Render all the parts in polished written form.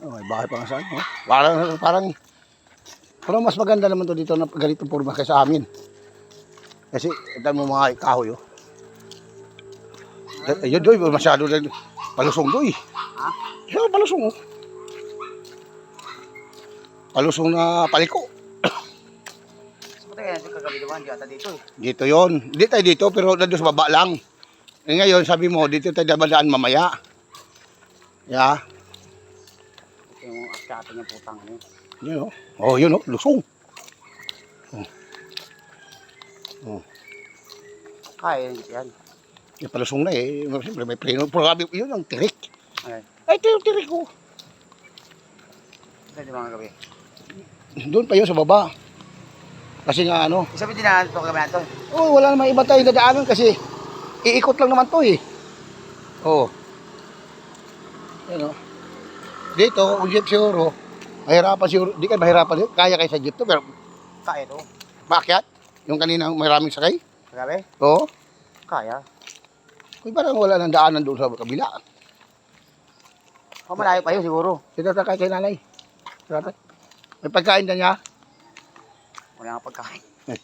Oh, may bahay pa nga saan. Oh. Parang mas maganda naman to dito na ganitong forma kaysa amin. Kasi ito mo mga kahoy. Oh. Ayun doy, masyado lang palusong doy. Ha? Ayun, palusong oh. Palusong na paliko. Saan kaya natin kagabi naman? Di ata dito eh. Dito yon. Hindi tayo dito pero nandun sa baba lang. Eh ngayon sabi mo dito tayo dadaan mamaya. Yeah. Ito yung akyatan ng putang ano. Yun oh. Oh, yun oh, lusong. Oh. Oh. Kaya yan. Yung palusong na eh. Siyempre may preno. Pero yun ang tirik. Okay. Ay, ito yung tirik ko. Saan di mga gabi? Doon pa yun sa baba. Kasi nga ano. Sabi din na ito kagabi na ito. Oh, wala namang iba tayong dadaanan kasi iikot lang naman to eh. Oh. Yan oh. Dito, kung jeep siguro, mahirapan siguro. Di kayo mahirapan. Kaya kayo sa jeep to. Pero Kaya ito. bakit? Yung kaninang maraming sakay? Kagabi? Oo. Kaya. Kung parang wala nang daanan doon sa kabila. O malayo pa yun siguro. Ito takay kay nanay. Tatay. May pagkain na niya? Wala nga pagkain. May,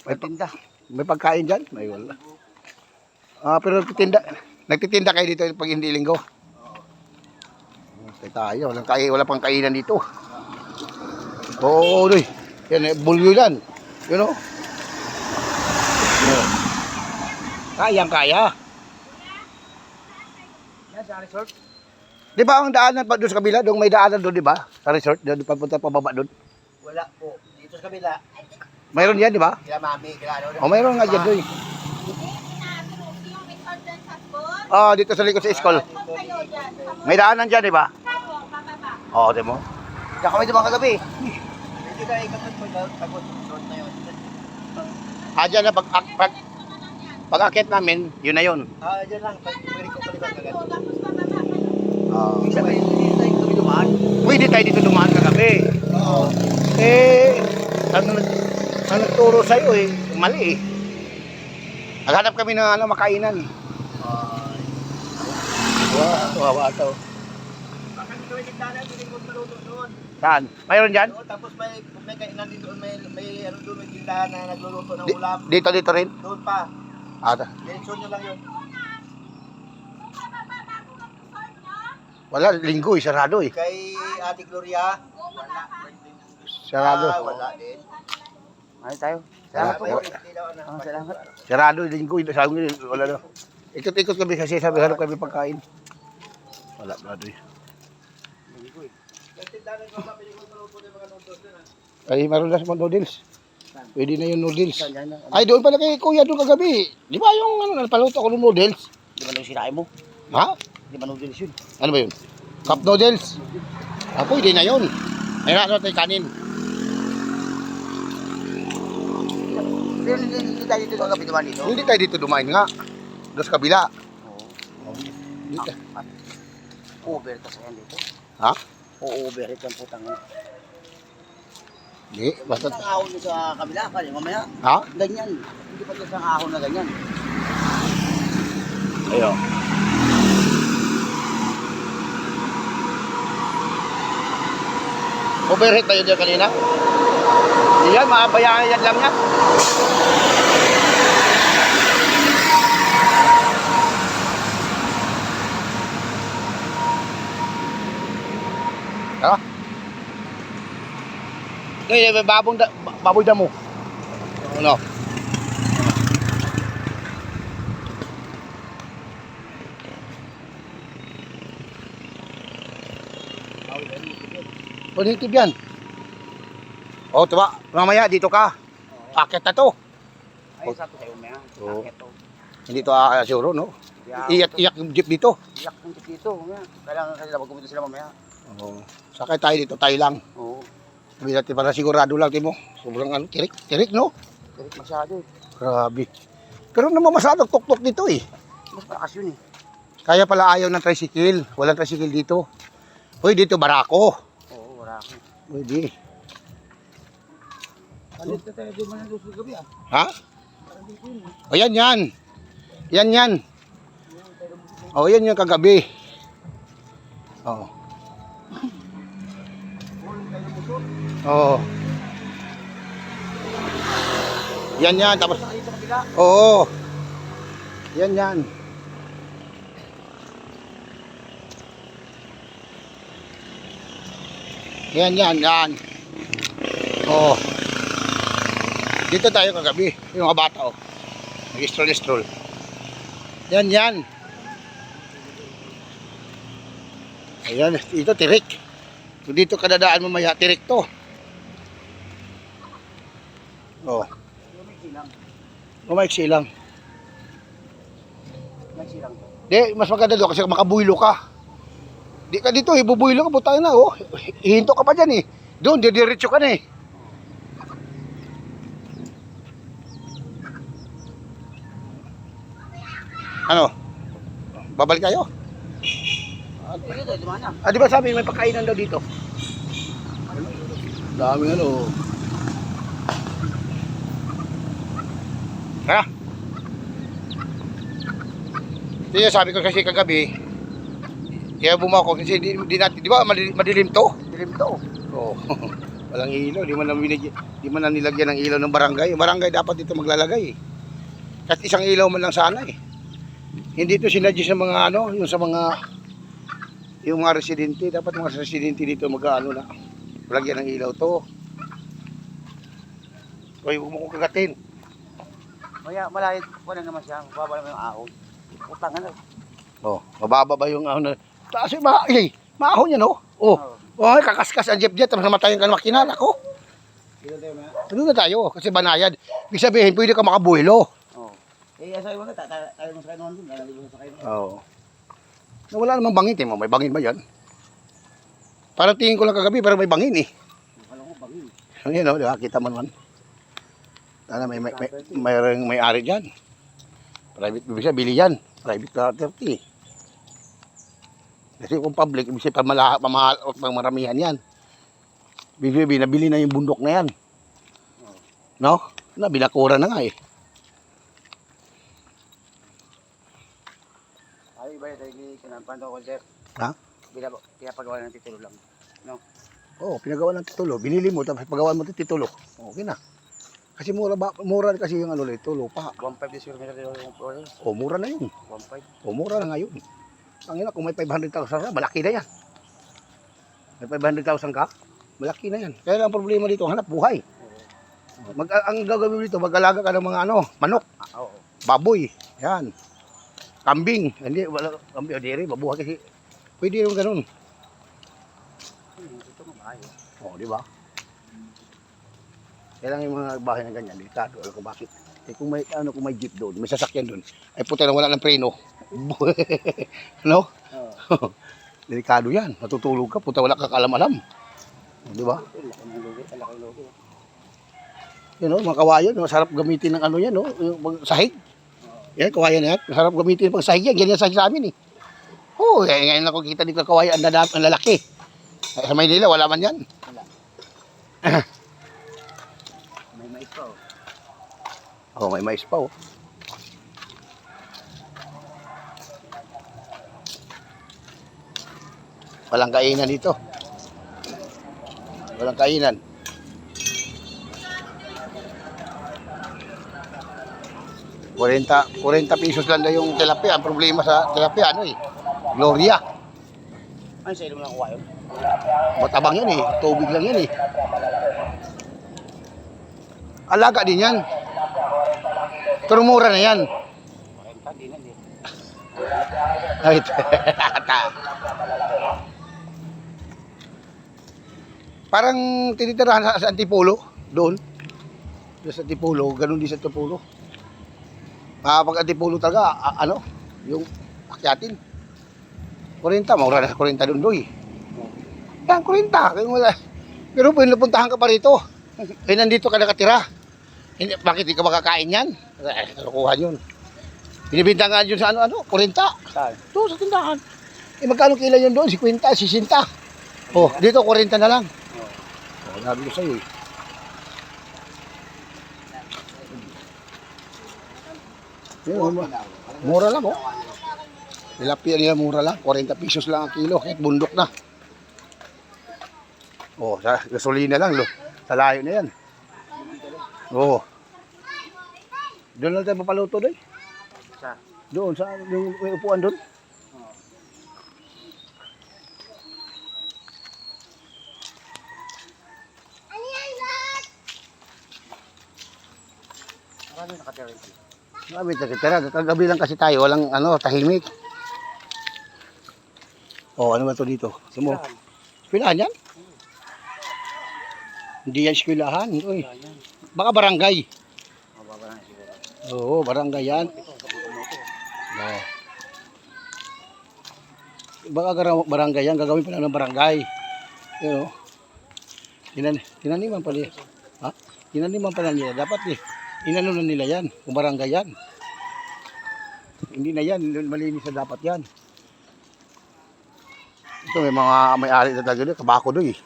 May tinda. may pagkain dyan? May wala. Pero nagtitinda kayo dito pag hindi linggo? Okay tayo. Wala pang kainan dito. Oo, doy. Yan, bulyo yan. You know? Kayang-kaya. Yan sa resort. Di ba ang daanan pa doon sa kabila? Doon may daanan doon, di ba? Sa resort, doon papunta pababa doon. Wala po. Dito sa kabila. Mayroon yan, di ba? Kila mami, kila ano. O, mayroon nga dyan doon. Dito sa likod sa school. May daanan dyan, di ba? Oo, di mo. Diyan kami di mga kagabi. Hindi ka ikot po daw. Tagot. Resort na yun. Dyan na pag-akit namin, yun na yun. Diyan lang. Pag-ibig ko palitan agad. Pwede Sabi, hindi tayo kami dumaan. tayo dito dumaan kagabi. Oo. Ang nagturo sa'yo eh, mali eh. Naghanap kami ng makainan. Wawa ito. Bakit dito yung tigdanan? Hindi ko maluto doon. Saan? Mayroon dyan? Doon, tapos may kainan din doon. May ano doon, may tindahan na nagluluto ng ulam. Dito rin? Doon pa. Diretso nyo lang yun. Wala, linggo eh, sarado eh. Kay Ate Gloria. Wala. Sarado. Wala din. Ay tayo. Salamat po. Salamat. Sarado, linggo. Sabi ko, wala na. Ikot-ikot kami kasi sabi, hanap kami pagkain. Wala, sarado eh. Ay, meron na sa mga noodles. Pwede na yung noodles. Ay, doon pala kay Kuya doon kagabi. Di ba yung napaluto ko ng noodles? Di ba nung sinain mo? Ha? Di ba noodles yun? Ano ba yun? Cup noodles? Pwede na yun. Ay, ano tayo kanin? Hindi tayo dito kagabi naman dito. Hindi tayo dito dumain nga. Doon sa kabila. Oo. Dito. Over kasi yan dito. Ha? Over ito ang putang ina. Hindi, basta... Ang ahon nyo sa kabila, kaya mamaya. Ha? Ganyan. Hindi pa ito sa ahon na ganyan. Ayun. Overheat tayo dyan kanina. Yan, mabayaan yan lang yan. Tara. May baboy damo. Ano? Positive yan. O, diba? Mamaya dito ka. Akit na to. Ay, sabi sa'yo maya. Oo. Akit to. Hindi to siguro, no? Iyak yung jeep dito. Iyak ng dito. Mamaya. Kailangan kasi labag kumito sila mamaya. Oo. Sakay tayo dito, tayo lang. Oo. Sabi natin para sigurado lang, Timo. Sobrang ano, tirik, no? Tirik masyado eh. Grabe. Pero naman masyadong tuktok dito eh. Mas malakas yun eh. Kaya pala ayaw ng tricycle. Walang tricycle dito. Uy, dito barako. Oo, wala ako. Pwede. Palit ka tayo doon man ang susunod gabi ah. Ha? O yan yan. Yan. O yan yung kagabi. O. Oo. Yan yan. Tapos, Saka dito sa kabila. oo. Yan yan. Yan yan yan. Oo. Dito tayo kagabi. Yung mga bata oh. Nag-stroll-stroll. Yan yan. Ayan. Ito tirik. Kung dito kadadaan mo maya, tirik to. Oh. Umaiksi lang. Nagsilang to. Di, mas maganda doon kasi makabuylo ka. Di ka dito, ibubuylo ka, butang na, oh. Hihinto ka pa dyan, eh. Doon, didiretso ka na, eh. Ano? Babalik kayo? Dito, dumana. Ah, di ba sabi may pagkainan daw dito? Daming ano. Ha? Kaya sabi ko kasi kagabi, kaya bumako kasi di natin, di ba madilim to? Dilim to. Oo. Walang ilaw, di man na nilagyan ng ilaw ng barangay. Yung barangay dapat dito maglalagay eh. Kahit isang ilaw man lang sana eh. Hindi to sinadya sa mga ano, yung mga residente, dapat mga residente dito mag-ano na. Lagyan ng ilaw to. Hoy, huwag mo kong kagatin. Maya, malayit pa na naman siya. Mababa naman yung ahon. Utang ano. Oh, mababa ba yung ahon na? Taas yung maahon yan oh. Oh. Oh, kakaskas ang jet-jet, tapos namatayan ka ng makina. Ako. Dito tayo maya. Doon na tayo, kasi banayad. Ibig sabihin, pwede ka makabuhilo. Oo. Eh, sabi mo nga, tayo mo sa kayo naman dun. Lalagay mo sa kayo naman. Oo. Na wala namang bangin, eh. May bangin ba yan? Parang tingin ko lang kagabi, pero may bangin eh. Alam ko, bagay. Yan o, di ba? Kita mo naman. Sana may ari dyan. Private, ibig sabihin, bili yan. Private property. Kasi kung public, ibig sabihin, pamahal o pangmaramihan yan. Ibig sabihin, nabili na yung bundok na yan. No? Binakura na nga eh. Ay, iba tayo ni Kinampan to, sir. Ha? Pinapagawa ng titulo lang. No? Oo, pinagawa ng titulo. Binili mo, tapos pagawa mo ng titulo. Okay na. Kasi mura kasi yung ano nito, lupa. 1.5 this year meron yung floor. O, mura na yun. 1.5. O, mura na ngayon. Ang ina, kung may 500,000 ka, malaki na yan. May 500,000 ka, malaki na yan. Kaya ang problema dito, hanap buhay. Ang gagawin dito, mag-alaga ka ng mga ano, manok, Oo. baboy, yan. Kambing, hindi, wala, kambing, o diri, mabuhay kasi. Pwede yung ganun. Ito mabahay. O, di ba? Kailangan yung mga bahay na ganyan, delikado. Alam ko bakit. Eh kung may kung may jeep doon, may sasakyan doon, ay puta na wala ng preno. No? Oo. Delikado 'yan. Natutulog ka, puta wala ka kaalam-alam. Di ba? Laki ng logo, laki ng logo. Yan oh, mga kawayan, masarap gamitin ng ano yan, no? Yung sahig. Yan, kawayan yan. Masarap gamitin pag sahig yan. Ganyan sahig sa amin eh. Oh, ngayon ako kita dito kawayan ang lalaki. Sa Maynila, wala man yan. Wala. May mais pa oh. Oh, may mais pa oh. Walang kainan dito. Walang kainan. $40 lang daw yung tilapia. Ang problema sa tilapia, ano eh, Gloria. Ano sa ilong ng kuwayo? Matabang yan eh. Tubig lang yan eh. Alaga din yan. Pero mura na yan. 40, di na din. Ay, parang tinitirahan sa Antipolo. Doon. Doon sa Antipolo. Ganun din sa Antipolo. Pag Antipolo talaga, ano, yung akyatin. 40, maura na 40 doon doy. Yan, 40. Kaya wala. Pero pag napuntahan ka pa rito, eh nandito ka nakatira. Hindi, bakit di ka makakain yan? Kalukuhan yun. Binibinta nga yun sa ano, 40. Saan? Doon sa tindahan. Eh magkano kila yun doon? 50, 60. Oh, dito 40 na lang. Oh, sabi ko sa'yo eh. Yun, mura lang oh. Tilapia nila mura lang, $40 lang ang kilo, kahit bundok na. Oh, sa gasolina lang, lo. Sa layo na yan. Oo. Doon lang tayo papaluto doon. Sa? Doon, sa yung may upuan doon. Marami nakatira ito. Marami tira. Kagabi lang kasi tayo, walang ano, tahimik. Oh, ano ba to dito? Sumo. Eskwelahan yan? Hindi yan eskwelahan. Uy. Baka barangay. Mababa na siguro. Oo, barangay yan. Oo. Baka barangay yan, gagawin pa lang ng barangay. Yun o. Tinaniman pala. Ha? Tinaniman pala nila. Dapat inano na nila yan. Kung barangay yan. Hindi na yan. Malinis na dapat yan. Ito may mga may-ari na talaga doon. Kabako doon eh.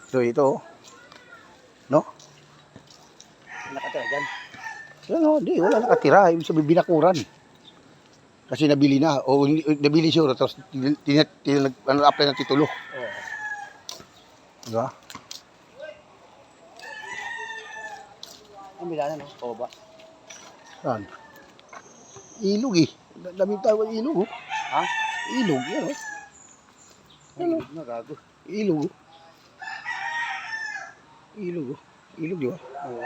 So ito. No? Nakatira dyan. Ano, di, wala nakatira. Ibig sabihin binakuran. Kasi nabili na. O nabili siguro. Tapos apply ng titulo. Oo. Diba? Ang bilanan, no? Oo ba? Saan? Ilog eh. Dami tawag ilog oh. Ha? Ilog, yan oh. Ano? Nagago. Ilog oh. Ilog oh. Ilog di ba? Oo.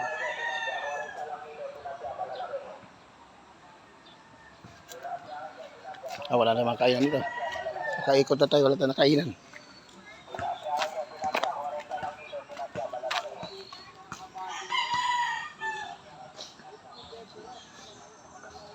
Ah, wala namang kainan dito. Nakaikot na tayo, wala tayong nakainan.